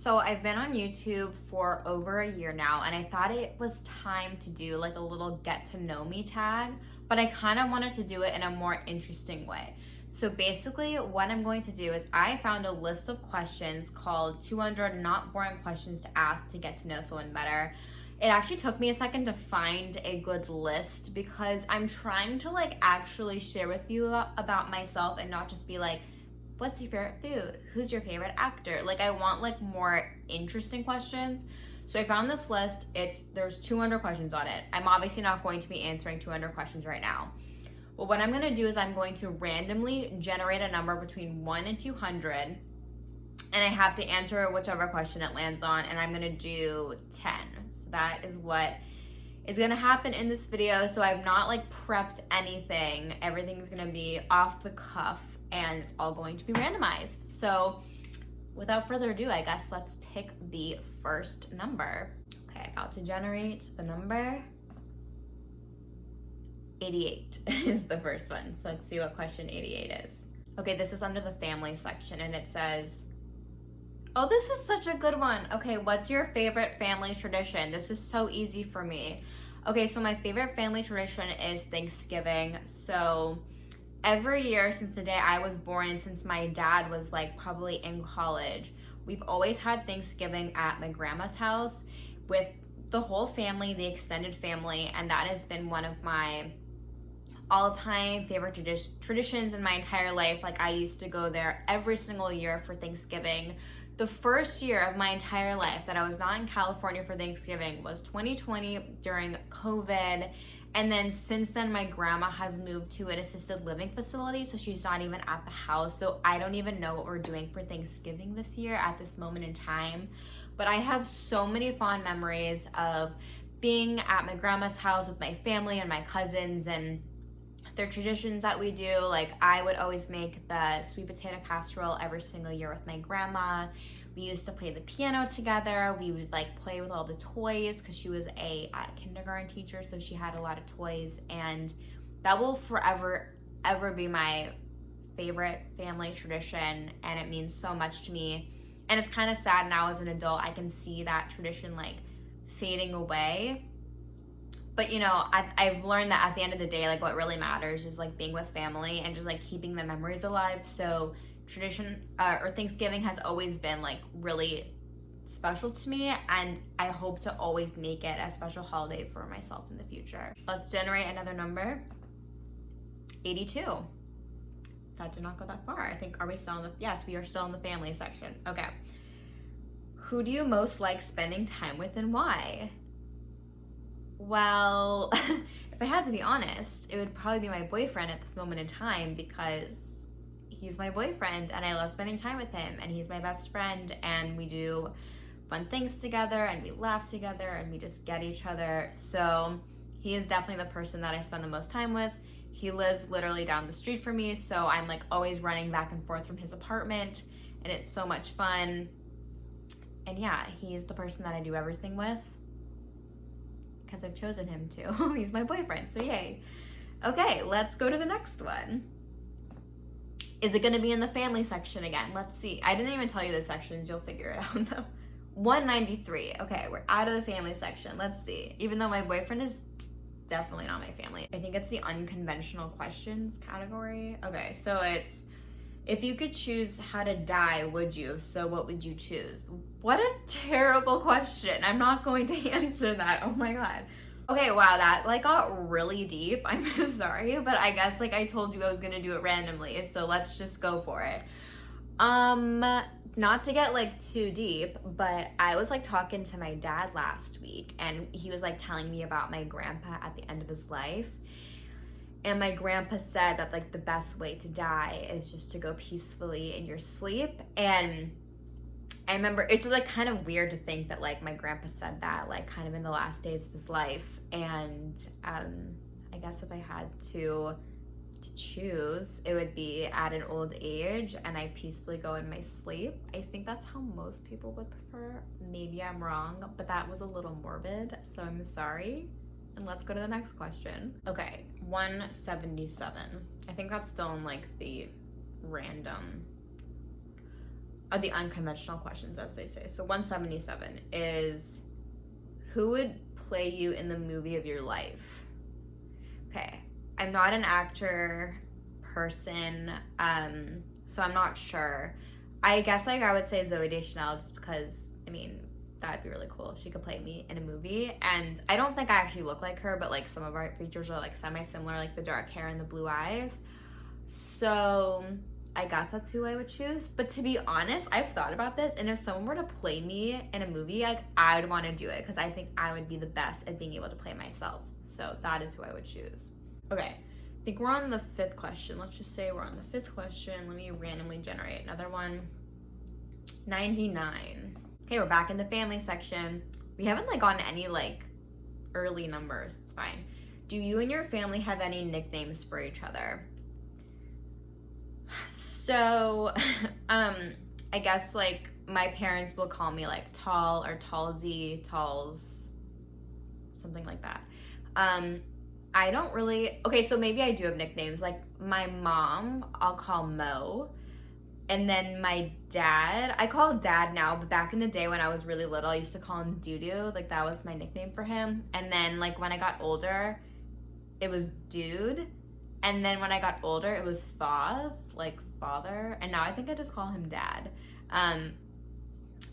So I've been on YouTube for over a year now, and I thought it was time to do like a little get to know me tag, but I kind of wanted to do it in a more interesting way. So basically what I'm going to do is I found a list of questions called 200 not boring questions to ask to get to know someone better. It actually took me a second to find a good list because I'm trying to like actually share with you about myself and not just be like, what's your favorite food? Who's your favorite actor? Like I want like more interesting questions. So I found this list. There's 200 questions on it. I'm obviously not going to be answering 200 questions right now. But what I'm going to do is I'm going to randomly generate a number between 1 and 200, and I have to answer whichever question it lands on, and I'm going to do 10. So that is what is going to happen in this video. So I've not like prepped anything. Everything's going to be off the cuff, and it's all going to be randomized. So without further ado, I guess let's pick the first number. Okay, about to generate the number. 88 is the first one. So let's see what question 88 is. Okay, this is under the family section, and it says, oh, this is such a good one. Okay, what's your favorite family tradition? This is so easy for me. Okay, so my favorite family tradition is Thanksgiving. So every year since the day I was born, since my dad was like probably in college, we've always had Thanksgiving at my grandma's house with the whole family, the extended family, and that has been one of my all-time favorite traditions in my entire life. Like I used to go there every single year for Thanksgiving. The first year of my entire life that I was not in California for Thanksgiving was 2020 during COVID. And then since then, my grandma has moved to an assisted living facility, so she's not even at the house. So I don't even know what we're doing for Thanksgiving this year at this moment in time. But I have so many fond memories of being at my grandma's house with my family and my cousins, and their traditions that we do. Like I would always make the sweet potato casserole every single year with my grandma. We used to play the piano together. We would like play with all the toys because she was a kindergarten teacher, so she had a lot of toys, and that will forever ever be my favorite family tradition, and it means so much to me. And it's kind of sad now as an adult, I can see that tradition like fading away. But you know, I've learned that at the end of the day, like what really matters is like being with family and just like keeping the memories alive. So tradition or Thanksgiving has always been like really special to me, and I hope to always make it a special holiday for myself in the future. Let's generate another number. 82. That did not go that far. I think, are we still in the, yes, we are still in the family section. Okay. Who do you most like spending time with and why? Well, if I had to be honest, it would probably be my boyfriend at this moment in time, because he's my boyfriend and I love spending time with him, and he's my best friend, and we do fun things together, and we laugh together, and we just get each other. So he is definitely the person that I spend the most time with. He lives literally down the street from me, so I'm like always running back and forth from his apartment, and it's so much fun. And yeah, he's the person that I do everything with because I've chosen him to. He's my boyfriend, so yay. Okay, let's go to the next one. Is it gonna be in the family section again? Let's see. I didn't even tell you the sections, you'll figure it out though. 193, okay, we're out of the family section. Let's see, even though my boyfriend is definitely not my family. I think it's the unconventional questions category. Okay, so it's, if you could choose how to die, would you? So what would you choose? What a terrible question. I'm not going to answer that. Oh my God. Okay, wow, that like got really deep. I'm sorry, but I guess like I told you I was gonna do it randomly, so let's just go for it. Not to get like too deep, but I was like talking to my dad last week, and he was like telling me about my grandpa at the end of his life. And my grandpa said that like the best way to die is just to go peacefully in your sleep. And I remember it's like kind of weird to think that like my grandpa said that like kind of in the last days of his life. And I guess if I had to choose, it would be at an old age and I peacefully go in my sleep. I think that's how most people would prefer. Maybe I'm wrong, but that was a little morbid, so I'm sorry. And let's go to the next question. Okay, 177. I think that's still in like the random. the unconventional questions, as they say. So 177 is, who would play you in the movie of your life? Okay, I'm not an actor person, so I'm not sure. I guess like I would say Zooey Deschanel, just because, I mean, that'd be really cool if she could play me in a movie. And I don't think I actually look like her, but like some of our features are like semi-similar, like the dark hair and the blue eyes. So I guess that's who I would choose. But to be honest, I've thought about this, and if someone were to play me in a movie, like I would want to do it because I think I would be the best at being able to play myself. So that is who I would choose. Okay, I think we're on the 5th question. Let's just say we're on the 5th question. Let me randomly generate another one. 99. Okay, we're back in the family section. We haven't like gotten any like early numbers. It's fine. Do you and your family have any nicknames for each other? So, I guess like my parents will call me like Tall or Tallsy, Talls, something like that. I don't really, okay, so maybe I do have nicknames. Like my mom, I'll call Mo. And then my dad, I call him Dad now, but back in the day when I was really little, I used to call him Doo-Doo. Like that was my nickname for him. And then like when I got older, it was Dude. And then when I got older, it was Foth, like father. And now I think I just call him Dad. I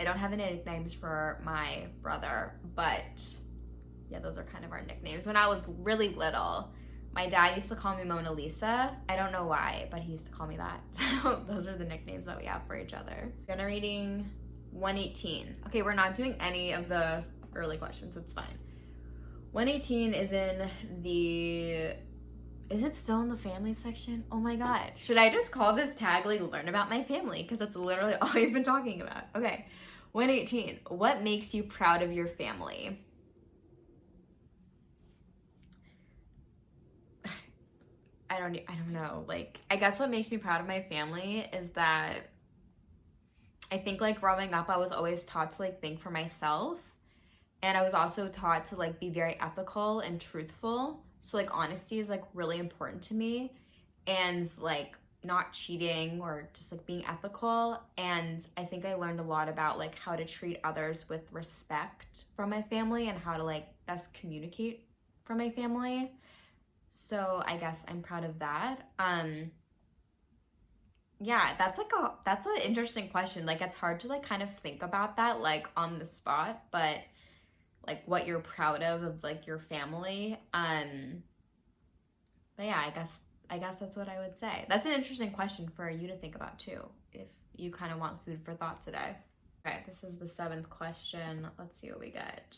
don't have any nicknames for my brother, but yeah, those are kind of our nicknames. When I was really little, my dad used to call me Mona Lisa. I don't know why, but he used to call me that. So those are the nicknames that we have for each other. Generating 118. Okay, we're not doing any of the early questions. It's fine. 118 is in the... Is it still in the family section? Oh my god. Should I just call this tag like learn about my family? Because that's literally all we've been talking about. Okay. 118. What makes you proud of your family? I don't know. Like, I guess what makes me proud of my family is that I think like growing up, I was always taught to like think for myself. And I was also taught to like be very ethical and truthful. So like honesty is like really important to me, and like not cheating or just like being ethical. And I think I learned a lot about like how to treat others with respect from my family and how to like best communicate from my family. So I guess I'm proud of that. Yeah, that's an interesting question. Like it's hard to like kind of think about that like on the spot, but like what you're proud of like your family. But yeah, I guess that's what I would say. That's an interesting question for you to think about too, if you kind of want food for thought today. Okay, this is the 7th question. Let's see what we get.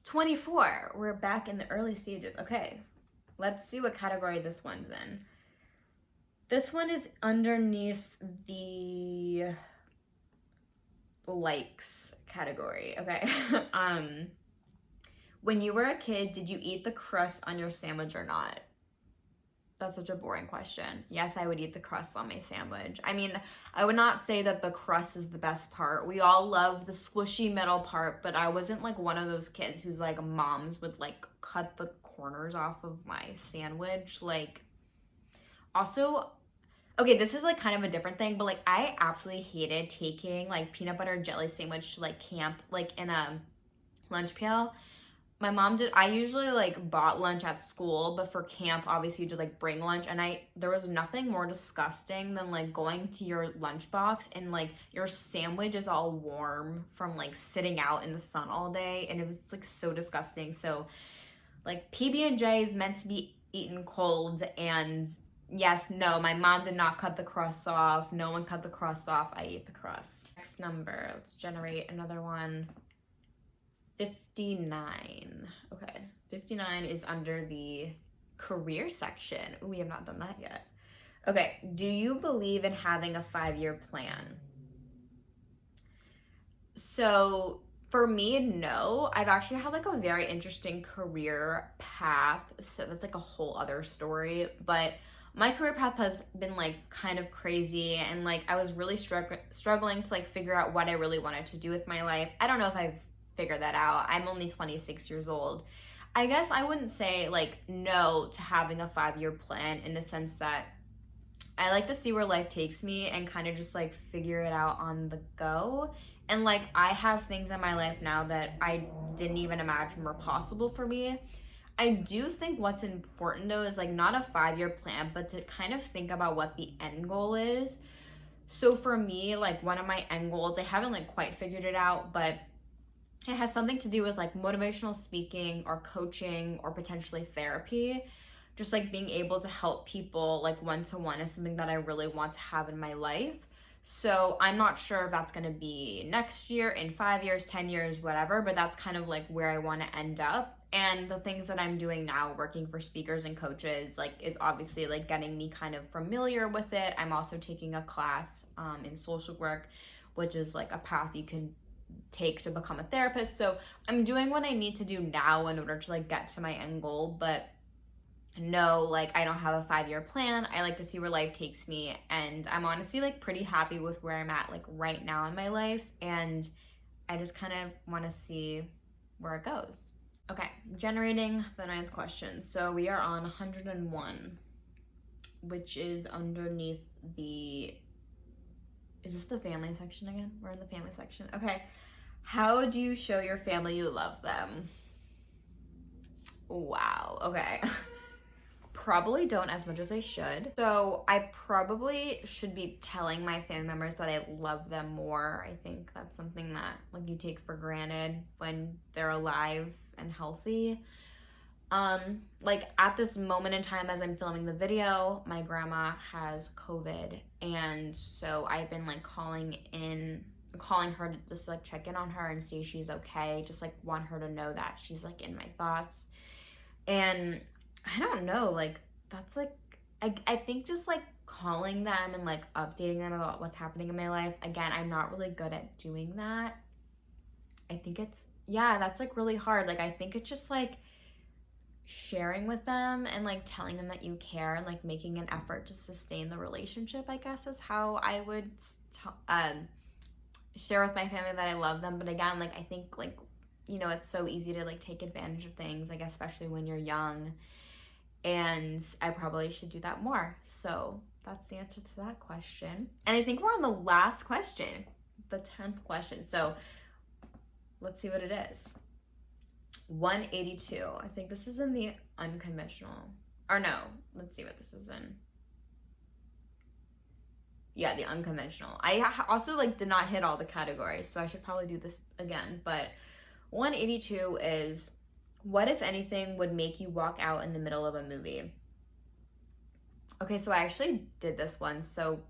24. We're back in the early stages. Okay, let's see what category this one's in. This one is underneath the likes category. Okay. When you were a kid, did you eat the crust on your sandwich or not? That's such a boring question. Yes, I would eat the crust on my sandwich. I mean, I would not say that the crust is the best part. We all love the squishy middle part, but I wasn't like one of those kids whose like moms would like cut the corners off of my sandwich. Like, also, okay, this is like kind of a different thing, but like I absolutely hated taking like peanut butter jelly sandwich to like camp, like in a lunch pail. My mom did, I usually like bought lunch at school, but for camp, obviously you do like bring lunch, and there was nothing more disgusting than like going to your lunchbox and like your sandwich is all warm from like sitting out in the sun all day, and it was like so disgusting. So like PB&J is meant to be eaten cold, and yes, no, my mom did not cut the crust off. No one cut the crust off. I ate the crust. Next number, let's generate another one. 59. Okay, 59 is under the career section. We have not done that yet. Okay, do you believe in having a 5-year plan? So for me, no. I've actually had like a very interesting career path, so that's like a whole other story. But my career path has been like kind of crazy, and like I was really struggling to like figure out what I really wanted to do with my life. I don't know if I've figured that out. I'm only 26 years old. I guess I wouldn't say like no to having a 5-year plan, in the sense that I like to see where life takes me and kind of just like figure it out on the go. And like I have things in my life now that I didn't even imagine were possible for me. I do think what's important though is like not a 5-year plan, but to kind of think about what the end goal is. So for me, like one of my end goals, I haven't like quite figured it out, but it has something to do with like motivational speaking or coaching or potentially therapy. Just like being able to help people like one-to-one is something that I really want to have in my life. So I'm not sure if that's going to be next year, in 5 years, 10 years, whatever, but that's kind of like where I want to end up. And the things that I'm doing now, working for speakers and coaches, like is obviously like getting me kind of familiar with it. I'm also taking a class in social work, which is like a path you can take to become a therapist. So I'm doing what I need to do now in order to like get to my end goal, but no, like I don't have a 5-year plan. I like to see where life takes me, and I'm honestly like pretty happy with where I'm at like right now in my life, and I just kind of want to see where it goes. Okay, generating the 9th question. So we are on 101, which is underneath the, is this the family section again? We're in the family section. Okay. How do you show your family you love them? Wow. Okay. Probably don't as much as I should. So I probably should be telling my family members that I love them more. I think that's something that like you take for granted when they're alive and healthy. Like at this moment in time as I'm filming the video, my grandma has COVID, and so I've been like calling her to just like check in on her and see if she's okay. Just like want her to know that she's like in my thoughts. And I don't know, like that's like I think just like calling them and like updating them about what's happening in my life. Again, I'm not really good at doing that. I think it's, yeah, that's like really hard. Like I think it's just like sharing with them and like telling them that you care and like making an effort to sustain the relationship, I guess is how I would share with my family that I love them. But again, like I think like, you know, it's so easy to like take advantage of things, like especially when you're young, and I probably should do that more. So that's the answer to that question. And I think we're on the last question, the 10th question. So let's see what it is. 182. I think this is in the unconventional, or no, let's see what this is in. Yeah, the unconventional. I also like did not hit all the categories, so I should probably do this again. But 182 is, what if anything would make you walk out in the middle of a movie? Okay, so I actually did this one. So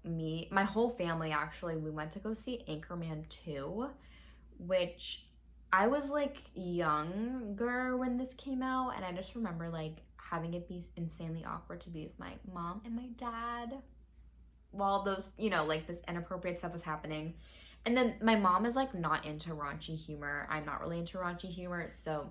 my whole family actually, we went to go see Anchorman 2, which I was like younger when this came out, and I just remember like having it be insanely awkward to be with my mom and my dad while those, you know, like this inappropriate stuff was happening. And then my mom is like not into raunchy humor. I'm not really into raunchy humor. So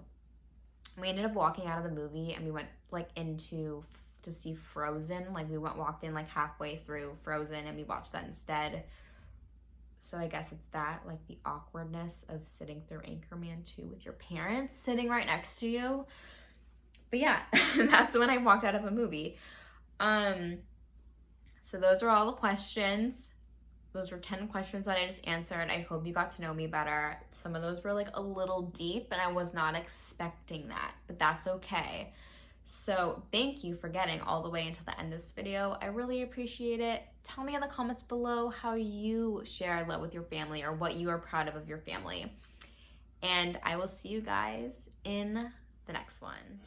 we ended up walking out of the movie, and we went like to see Frozen. Like we walked in like halfway through Frozen, and we watched that instead. So I guess it's that, like the awkwardness of sitting through Anchorman 2 with your parents sitting right next to you. But yeah, that's when I walked out of a movie. So those are all the questions. Those were 10 questions that I just answered. I hope you got to know me better. Some of those were like a little deep, and I was not expecting that, but that's okay. So thank you for getting all the way until the end of this video. I really appreciate it. Tell me in the comments below how you share love with your family, or what you are proud of your family. And I will see you guys in the next one.